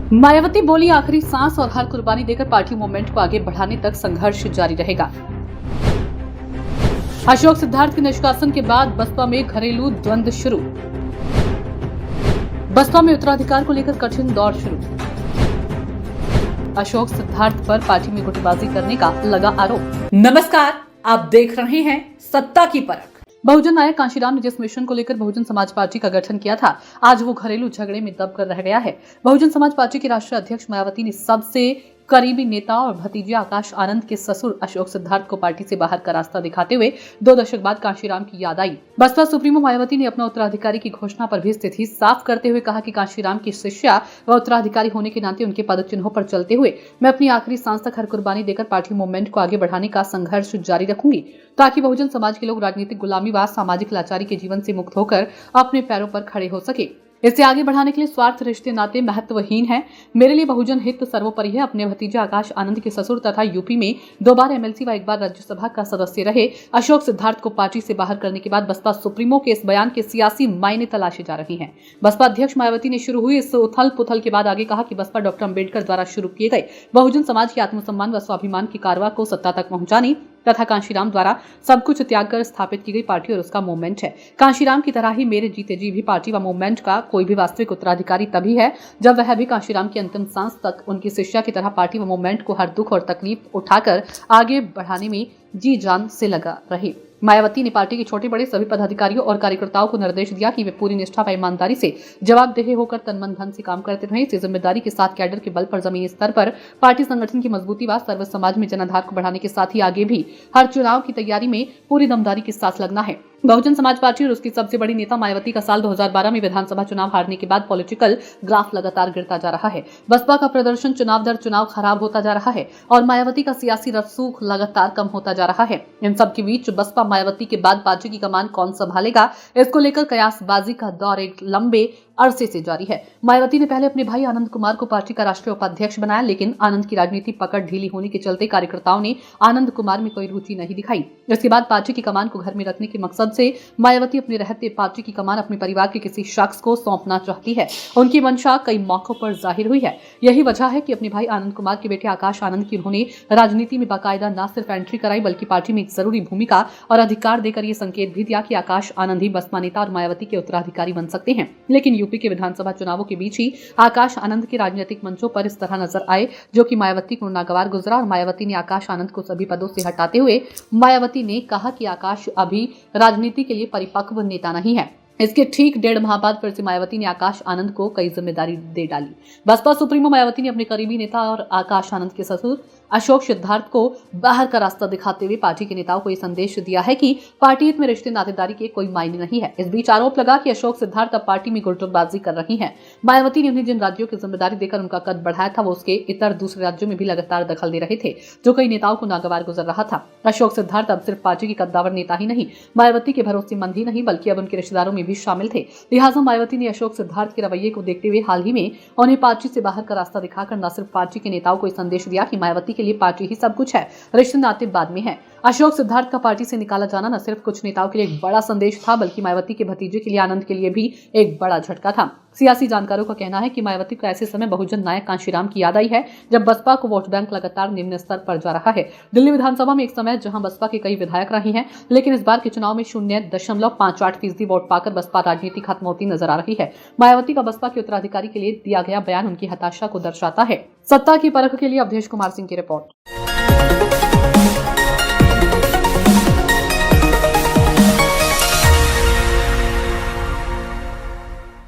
मायावती बोली, आखिरी सांस और हर कुर्बानी देकर पार्टी मूवमेंट को आगे बढ़ाने तक संघर्ष जारी रहेगा। अशोक सिद्धार्थ के निष्कासन के बाद बसपा में घरेलू द्वंद्व शुरू। बसपा में उत्तराधिकार को लेकर कठिन दौर शुरू। अशोक सिद्धार्थ पर पार्टी में गुटबाजी करने का लगा आरोप। नमस्कार, आप देख रहे हैं सत्ता की परख। बहुजन नायक कांशीराम ने जिस मिशन को लेकर बहुजन समाज पार्टी का गठन किया था, आज वो घरेलू झगड़े में दबकर रह गया है। बहुजन समाज पार्टी की राष्ट्रीय अध्यक्ष मायावती ने सबसे करीबी नेता और भतीजे आकाश आनंद के ससुर अशोक सिद्धार्थ को पार्टी से बाहर का रास्ता दिखाते हुए 2 दशक बाद कांशीराम की याद आई। बसपा सुप्रीमो मायावती ने अपना उत्तराधिकारी की घोषणा पर भी स्थिति साफ करते हुए कहा कि कांशीराम की शिष्या व उत्तराधिकारी होने के नाते उनके पद चिन्हों पर चलते हुए मैं अपनी आखिरी सांस तक हर कुर्बानी देकर पार्टी मूवमेंट को आगे बढ़ाने का संघर्ष जारी रखूंगी, ताकि बहुजन समाज के लोग राजनीतिक गुलामी व सामाजिक लाचारी के जीवन से मुक्त होकर अपने पैरों पर खड़े हो सके। इसे आगे बढ़ाने के लिए स्वार्थ रिश्ते नाते महत्वहीन है। मेरे लिए बहुजन हित सर्वोपरि है। अपने भतीजे आकाश आनंद के ससुर तथा यूपी में 2 बार एमएलसी व 1 बार राज्यसभा का सदस्य रहे अशोक सिद्धार्थ को पार्टी से बाहर करने के बाद बसपा सुप्रीमो के इस बयान के सियासी मायने तलाशे जा रहे हैं। बसपा अध्यक्ष मायावती ने शुरू हुई इस उथल पुथल के बाद आगे कहा कि बसपा डॉक्टर अम्बेडकर द्वारा शुरू किए गए बहुजन समाज के आत्मसम्मान व स्वाभिमान की कारवा को सत्ता तक पहुंचाने तथा कांशीराम द्वारा सब कुछ त्याग कर स्थापित की गई पार्टी और उसका मूवमेंट है। कांशीराम की तरह ही मेरे जीते जी भी पार्टी व मूवमेंट का कोई भी वास्तविक उत्तराधिकारी तभी है जब वह भी कांशीराम की अंतिम सांस तक उनकी शिष्या की तरह पार्टी व मूवमेंट को हर दुख और तकलीफ उठाकर आगे बढ़ाने में जी जान से लगा रहे। मायावती ने पार्टी के छोटे बड़े सभी पदाधिकारियों और कार्यकर्ताओं को निर्देश दिया कि वे पूरी निष्ठा व ईमानदारी से जवाबदेह होकर तन मन धन से काम करते रहें। इसी जिम्मेदारी के साथ कैडर के बल पर जमीनी स्तर पर पार्टी संगठन की मजबूती व सर्व समाज में जनाधार को बढ़ाने के साथ ही आगे भी हर चुनाव की तैयारी में पूरी दमदारी के साथ लगना है। बहुजन समाज पार्टी और उसकी सबसे बड़ी नेता मायावती का साल 2012 में विधानसभा चुनाव हारने के बाद पॉलिटिकल ग्राफ लगातार गिरता जा रहा है। बसपा का प्रदर्शन चुनाव दर चुनाव खराब होता जा रहा है और मायावती का सियासी रसूख लगातार कम होता जा रहा है। इन सब के बीच बसपा मायावती के बाद पार्टी की कमान कौन संभालेगा, इसको लेकर कयासबाजी का दौर एक लंबे अरसे से जारी है। मायावती ने पहले अपने भाई आनंद कुमार को पार्टी का राष्ट्रीय उपाध्यक्ष बनाया, लेकिन आनंद की राजनीति पकड़ ढीली होने के चलते कार्यकर्ताओं ने आनंद कुमार में कोई रुचि नहीं दिखाई। इसके बाद पार्टी की कमान को घर में रखने के मकसद से मायावती अपने रहते पार्टी की कमान अपने परिवार के किसी शख्स को सौंपना चाहती है। उनकी मंशा कई मौकों पर जाहिर हुई है। यही वजह है कि अपने भाई आनंद कुमार के बेटे आकाश आनंद की उन्होंने राजनीति में बाकायदा न सिर्फ एंट्री कराई, बल्कि पार्टी में एक जरूरी भूमिका और अधिकार देकर ये संकेत भी दिया कि आकाश आनंद ही बसपा नेता और मायावती के उत्तराधिकारी बन सकते हैं। लेकिन यूपी के विधानसभा चुनावों के बीच ही आकाश आनंद के राजनीतिक मंचों पर इस तरह नजर आए, जो कि मायावती को नागवार गुजरा और मायावती ने आकाश आनंद को सभी पदों से हटाते हुए मायावती ने कहा कि आकाश अभी राजनीति के लिए परिपक्व नेता नहीं है। इसके ठीक 1.5 माह बाद फिर से मायावती ने आकाश आनंद को कई जिम्मेदारी दे डाली। बसपा सुप्रीमो मायावती ने अपने करीबी नेता और आकाश आनंद के ससुर अशोक सिद्धार्थ को बाहर का रास्ता दिखाते हुए पार्टी के नेताओं को यह संदेश दिया है कि पार्टी हित में रिश्ते नातेदारी के कोई मायने नहीं है। इस बीच आरोप लगा कि अशोक सिद्धार्थ अब पार्टी में गुटबाजी कर रही हैं। मायावती ने उन्हें जिन राज्यों की जिम्मेदारी देकर उनका कद बढ़ाया था, वो उसके इतर दूसरे राज्यों में भी लगातार दखल दे रहे थे, जो कई नेताओं को नागवार गुजर रहा था। अशोक सिद्धार्थ अब सिर्फ पार्टी के कद्दावर नेता ही नहीं, मायावती के भरोसेमंद ही नहीं, बल्कि अब उनके रिश्तेदारों में भी शामिल थे। लिहाजा मायावती ने अशोक सिद्धार्थ के रवैये को देखते हुए हाल ही में उन्हें पार्टी से बाहर का रास्ता दिखाकर न सिर्फ पार्टी के नेताओं को संदेश दिया कि मायावती के लिए पार्टी ही सब कुछ है, रिश्ते नाते बाद में है। अशोक सिद्धार्थ का पार्टी से निकाला जाना न सिर्फ कुछ नेताओं के लिए एक बड़ा संदेश था, बल्कि मायावती के भतीजे के लिए आनंद के लिए भी एक बड़ा झटका था। सियासी जानकारों का कहना है कि मायावती को ऐसे समय बहुजन नायक कांशीराम की याद आई है, जब बसपा को वोट बैंक लगातार निम्न स्तर पर जा रहा है। दिल्ली विधानसभा में एक समय जहां बसपा के कई विधायक रहे हैं, लेकिन इस बार के चुनाव में 0.58% वोट पाकर बसपा राजनीति खत्म होती नजर आ रही है। मायावती का बसपा के उत्तराधिकारी के लिए दिया गया बयान उनकी हताशा को दर्शाता है। सत्ता की परख के लिए अवधेश कुमार सिंह की रिपोर्ट।